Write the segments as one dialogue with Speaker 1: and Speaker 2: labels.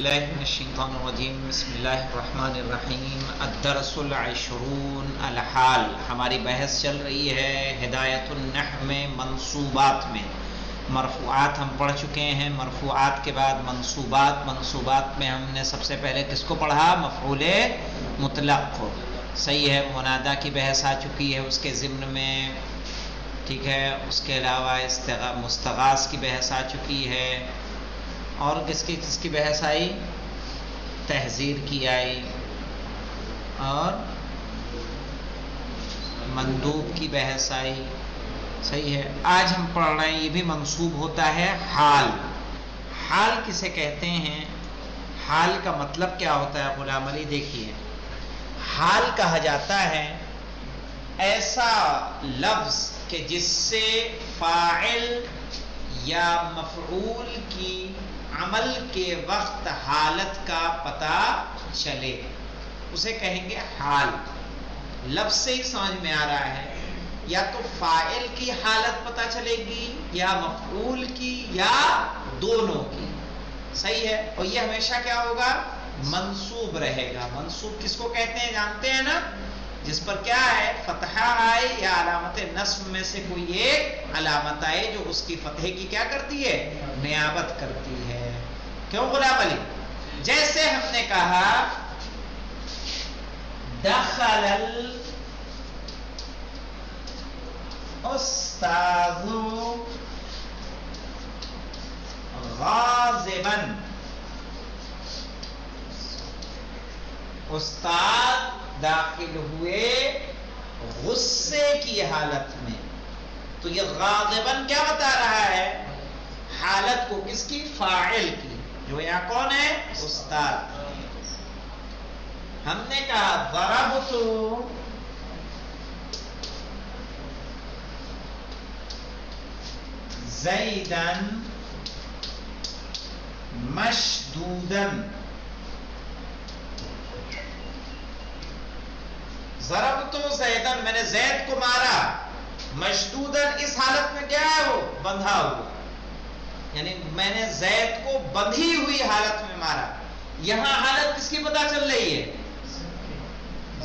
Speaker 1: اللہ من الشیطان الرجیم بسم اللہ الرحمن الرحیم الدرس العشرون الحال. ہماری بحث چل رہی ہے ہدایت النحو میں منصوبات میں. مرفوعات ہم پڑھ چکے ہیں، مرفوعات کے بعد منصوبات. منصوبات میں ہم نے سب سے پہلے کس کو پڑھا؟ مفعول مطلق کو. صحیح ہے. منادا کی بحث آ چکی ہے اس کے ضمن میں، ٹھیک ہے. اس کے علاوہ مستغاث کی بحث آ چکی ہے، اور کس کی بحث آئی؟ تحذیر کی آئی، اور مندوب کی بحث آئی. صحیح ہے. آج ہم پڑھ رہے ہیں، یہ بھی منصوب ہوتا ہے حال. حال کسے کہتے ہیں؟ حال کا مطلب کیا ہوتا ہے غلام علی؟ دیکھیے، حال کہا جاتا ہے ایسا لفظ کہ جس سے فاعل یا مفعول کی عمل کے وقت حالت کا پتہ چلے، اسے کہیں گے حال. لفظ سے ہی سمجھ میں آ رہا ہے، یا تو فاعل کی حالت پتہ چلے گی، یا مفعول کی، یا دونوں کی. صحیح ہے. اور یہ ہمیشہ کیا ہوگا؟ منصوب رہے گا. منصوب کس کو کہتے ہیں جانتے ہیں نا؟ جس پر کیا ہے؟ فتحہ آئے یا علامت نصب میں سے کوئی ایک علامت آئے جو اس کی فتح کی کیا کرتی ہے؟ نیابت کرتی ہے. کیوں غلام علی؟ جیسے ہم نے کہا دخل الاستاذ غاضبا، استاد داخل ہوئے غصے کی حالت میں. تو یہ غاضباً کیا بتا رہا ہے؟ حالت کو. کس کی؟ فاعل کی، جو یہاں کون ہے؟ استاد. ہم نے کہا ضربت زیداً مشدوداً. ضربت زیداً، میں نے زید کو مارا. مشدوداً، اس حالت میں کیا ہے؟ وہ بندھا ہوا، یعنی میں نے زید کو بندھی ہوئی حالت میں مارا. یہاں حالت کس کی پتہ چل رہی ہے؟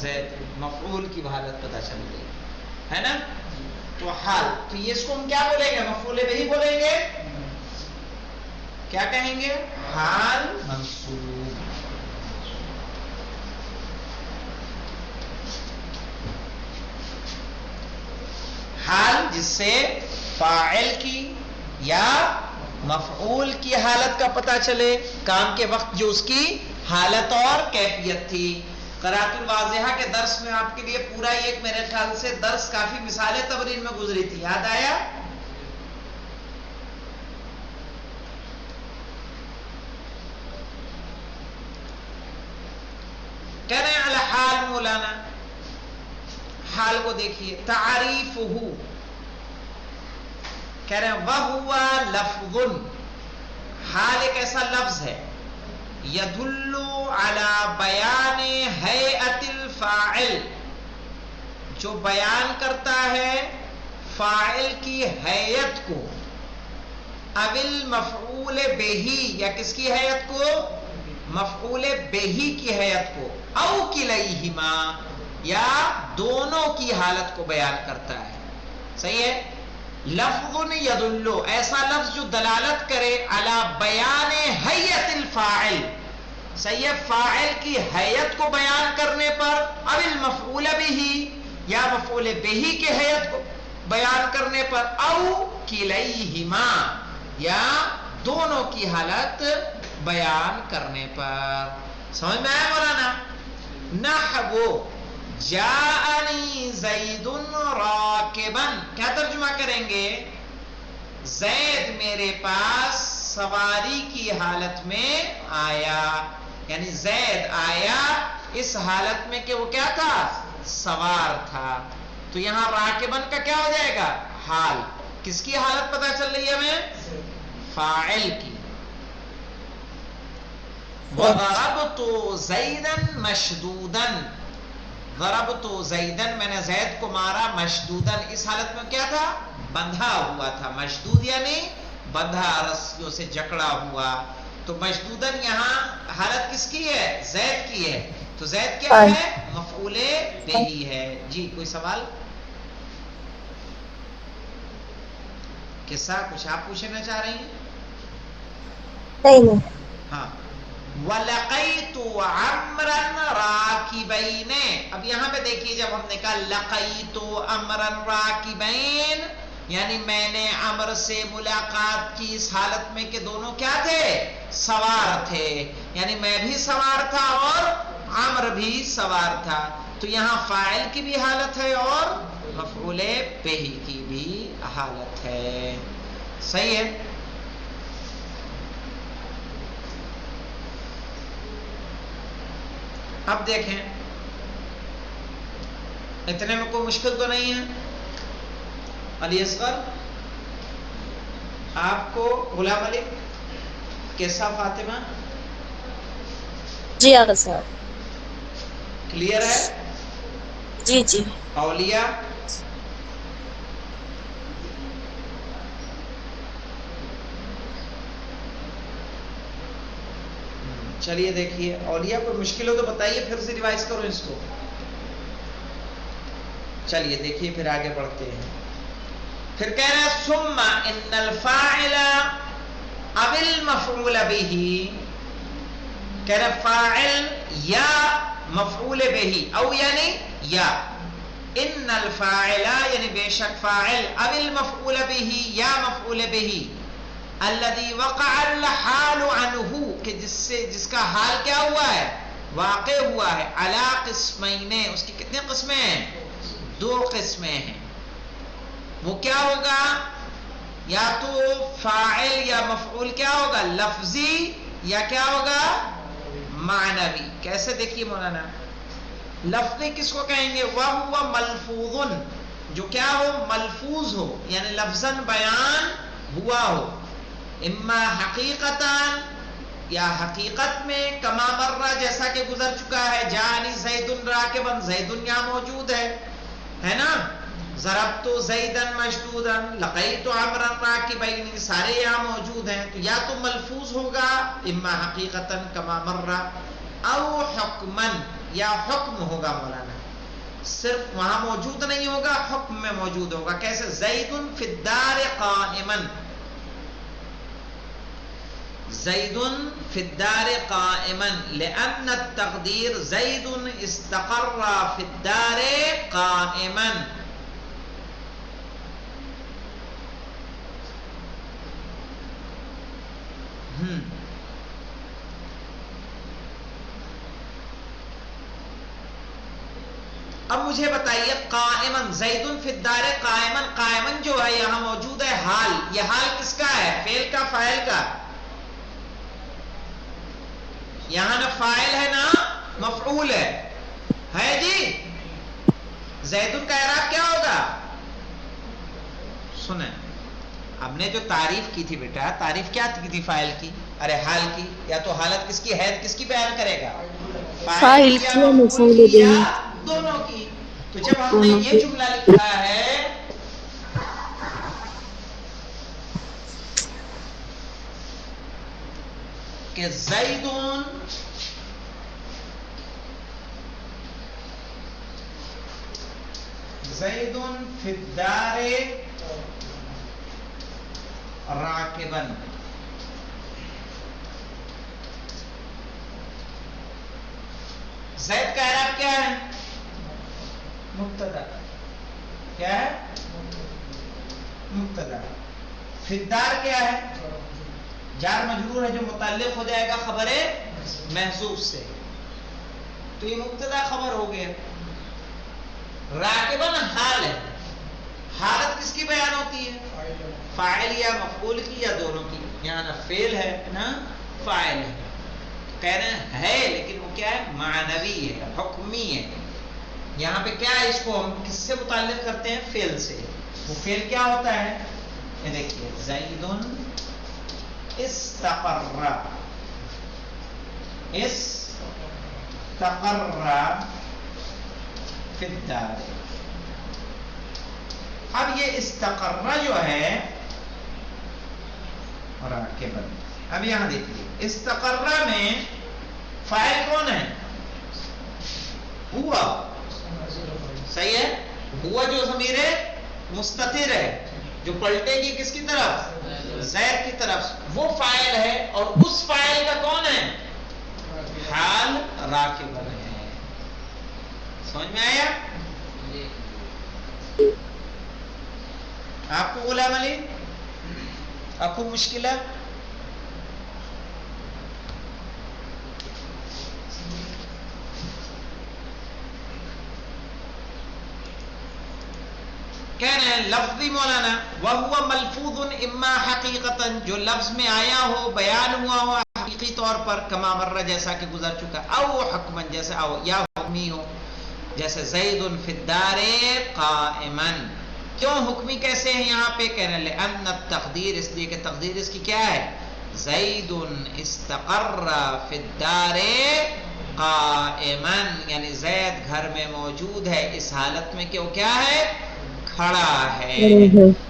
Speaker 1: زید مفعول کی حالت پتہ چل رہی ہے نا. تو حال، تو یہ اس کو ہم کیا بولیں گے؟ مفعول بہ بولیں گے. کیا کہیں گے؟ حال منصوب. حال جس سے فاعل کی یا مفعول کی حالت کا پتہ چلے، کام کے وقت جو اس کی حالت اور کیفیت تھی. قراءۃ الواضحہ کے درس میں آپ کے لیے پورا ایک میرے خیال سے درس کافی مثال تمرین میں گزری تھی، یاد آیا؟ کہہ رہے ہیں الحال مولانا. حال کو دیکھیے، تعریفہ، کہہ رہے ہیں وَهُوَ لَفْظٌ. حال ایک ایسا لفظ ہے يَدُلُّ عَلَى بَيَانِ هَيْئَةِ الْفَاعِلِ، جو بیان کرتا ہے فاعل کی حیت کو، اَوِ الْمَفْعُولِ بِهِ، یا کس کی حیت کو؟ مفعول بِهِ کی حیت کو، اَوْ كِلَيْهِمَا، یا دونوں کی حالت کو بیان کرتا ہے. صحیح ہے. لفظ یدل، ایسا لفظ جو دلالت کرے علی بیان حیت الفاعل. صحیح ہے. فاعل کی حیت کو بیان کرنے پر، او المفعول بہ، یا مفعول بہ کی حیت کو بیان کرنے پر، او کلیہما، یا دونوں کی حالت بیان کرنے پر. سمجھ میں آیا مولانا؟ نحو جاءنی زید راکبا، کیا ترجمہ کریں گے؟ زید میرے پاس سواری کی حالت میں آیا، یعنی زید آیا اس حالت میں کہ وہ کیا تھا؟ سوار تھا. تو یہاں راکبن کا کیا ہو جائے گا؟ حال. کس کی حالت پتہ چل رہی ہے ہمیں؟ فاعل کی. وَضَرَبْتُ زَيْدًا مَشْدُودًا، ضربت زیدن، میں نے زید کو مارا، مشدودن، اس حالت میں کیا تھا؟ بندھا ہوا تھا. مشدود یعنی بندھا، رسیوں سے جکڑا ہوا. تو مشدودن یہاں حالت کس کی ہے؟ زید کی ہے. تو زید کیا ہے؟ مفعول بہی ہے. جی کوئی سوال؟ قصہ کچھ آپ پوچھنا چاہ رہی ہیں؟
Speaker 2: نہیں.
Speaker 1: ہاں. وَلَقَيْتُ عَمْرًا رَاكِبَيْنِ. اب یہاں پہ دیکھیے جب ہم نے کہا لَقَيْتُ عَمْرًا رَاكِبَيْنِ یعنی میں نے عمر سے ملاقات کی اس حالت میں کہ دونوں کیا تھے؟ سوار تھے. یعنی میں بھی سوار تھا اور عمر بھی سوار تھا. تو یہاں فاعل کی بھی حالت ہے اور مفعول بہ کی بھی حالت ہے. صحیح ہے. اب دیکھیں اتنے میں کوئی مشکل تو نہیں ہے. علی اصغر آپ کو، غلام علی کیسا، فاطمہ
Speaker 2: جی آقا صاحب.
Speaker 1: کلیئر ہے؟
Speaker 2: جی جی.
Speaker 1: اولیاء چلیے دیکھیے اولیاء کوئی مشکل ہو تو بتائیے، پھر سے ریوائز کرو اس کو. چلیے دیکھیے پھر آگے بڑھتے ہیں. پھر کہہ رہا ہے ثم ان الفاعل او المفعول به. کہہ رہا فاعل یا مفعول به او یعنی یا. ان الفاعل یعنی بے شک فاعل او المفعول به یا مفعول به الذي وقع الحال عنه کہ جس کا حال کیا ہوا ہے؟ واقع ہوا ہے. علی قسمین اس کی کتنے قسمیں ہیں؟ دو قسمیں ہیں. وہ کیا ہوگا؟ یا تو فاعل یا مفعول کیا ہوگا؟ لفظی یا کیا ہوگا؟ معنوی. کیسے دیکھیے مولانا. لفظی کس کو کہیں گے؟ وَهُوَ ملفوظ جو کیا ہو؟ ملفوظ ہو یعنی لفظاً بیان ہوا ہو. اما حقیقتاً یا حقیقت میں، کما مرہ جیسا کہ گزر چکا ہے. جانی زید راکباً زید یہاں موجود ہے نا. ضربت زیداً مشدوداً. لقیت عمرا راکبین سارے یہاں موجود ہیں. تو یا تو ملفوظ ہوگا اما حقیقتاً کما مرہ او حکماً یا حکم ہوگا مولانا. صرف وہاں موجود نہیں ہوگا، حکم میں موجود ہوگا. کیسے؟ زید فی الدار قائما. زید فی الدار قائما لأن التقدیر زید استقر فی الدار قائما. اب مجھے بتائیے قائمن زید فی الدار قائمن. قائمن جو ہے یہاں موجود ہے حال. یہ حال کس کا ہے؟ فعل کا، فاعل کا. یہاں نہ فاعل ہے نہ مفعول ہے جی. زید کا اعراب کیا ہوگا؟ سنیں ہم نے جو تعریف کی تھی بیٹا، تعریف کیا کی تھی فاعل کی؟ ارے حال کی. یا تو حالت کس کی ہے؟ کس کی بیان کرے گا؟ فاعل کی یا مفعول کی یا دونوں کی. تو جب ہم نے یہ جملہ لکھا ہے کہ زیدون فی الدار راکبن. زید کا اعراب کیا ہے؟ مبتدا. کیا ہے؟ مبتدا. فی الدار کیا ہے؟ جار مجرور ہے جو متعلق ہو جائے گا خبر محذوف سے. تو یہ مبتدا خبر ہو گیا. راکبن حال ہے. حالت کس کی بیان ہوتی ہے؟ فاعل یا مفعول کی یا دونوں کی. یہاں نہ فعل ہے نہ فاعل ہے. کہہ رہے ہیں ہے لیکن وہ کیا ہے؟ معنوی ہے، حکمی ہے. یہاں پہ کیا ہے؟ اس کو ہم کس سے متعلق کرتے ہیں؟ فعل سے. وہ فعل کیا ہوتا ہے؟ یہ دیکھیے زید استقر فی الدار. اب یہ استقر جو ہے راکبن. اب یہاں دیکھیے استقرہ میں فاعل کون ہے؟ ہوا. صحیح ہے. ہوا جو ضمیر مستتر ہے جو پلٹے گی کس کی طرف؟ زید کی طرف. وہ فاعل ہے اور اس فاعل کا کون ہے؟ حال راکب ہے. سمجھ میں آیا آپ کو؟ غلام علی آپ کو مشکل ہے؟ کہہ رہے ہیں لفظی مولانا وَهُوَ مَلْفُوظٌ اما حقیقتاً جو لفظ میں آیا ہو بیان ہوا ہو حقیقی طور پر کما مرہ جیسا کہ گزر چکا او حکماً جیسے او یا حکمی ہو جیسے زید فی الدار قائما. کیوں حکمی کیسے ہیں یہاں پہ؟ کہہ رہے ہیں لأن التقدیر اس لیے کہ تقدیر اس کی کیا ہے؟ زید استقر فی الدار قائما یعنی زید گھر میں موجود ہے اس حالت میں کہ وہ کیا ہے؟ کھڑا ہے.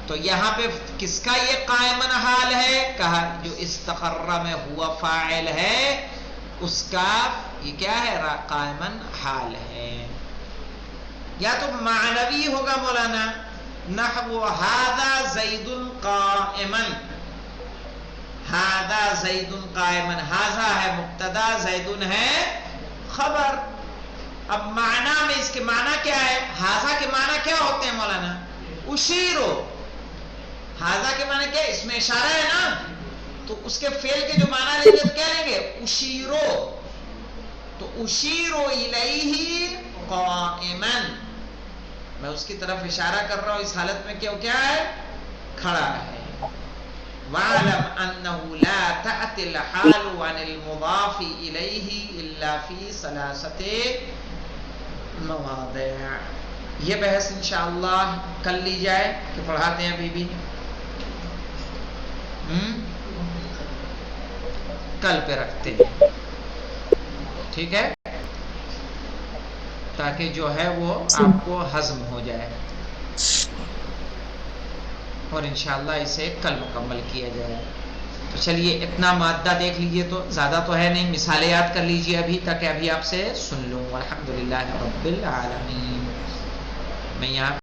Speaker 1: تو یہاں پہ کس کا یہ قائمن حال ہے؟ کہا جو استقرہ میں ہوا فاعل ہے اس کا یہ کیا ہے؟ قائمن حال ہے. یا تو معنوی ہوگا مولانا نحو ھذا زید قائما. ھذا زید قائما ھذا ہے مبتدا زید ہے خبر. اب معنی میں اس کے معنی کیا ہے؟ ھذا کے معنی کیا ہوتے ہیں مولانا؟ اشیرو. ھذا کے معنی کیا ہے؟ اس میں اشارہ ہے نا تو اس کے فعل کے جو معنی لیں گے کیا لیں گے؟ اشیرو. تو اشیرو الیہ قائما میں اس کی طرف اشارہ کر رہا ہوں اس حالت میں کہ وہ کیا ہے؟ کھڑا ہے. وَاعْلَمْ أَنَّهُ لَا تَأْتِي الْحَالُ عَنِ الْمُضَافِ إِلَيْهِ إِلَّا فِي ثَلَاثَةِ مواضع. یہ بحث انشاءاللہ کل لی جائے کہ پڑھاتے ہیں ابھی بھی کل پہ رکھتے ہیں ٹھیک ہے تاکہ جو ہے وہ آپ کو ہضم ہو جائے اور انشاءاللہ اسے کل مکمل کیا جائے. تو چلیے اتنا مادہ دیکھ لیجئے تو زیادہ تو ہے نہیں. مثالیں یاد کر لیجئے ابھی تک ابھی آپ سے سن لوں. الحمدللہ رب العالمین. میں یہاں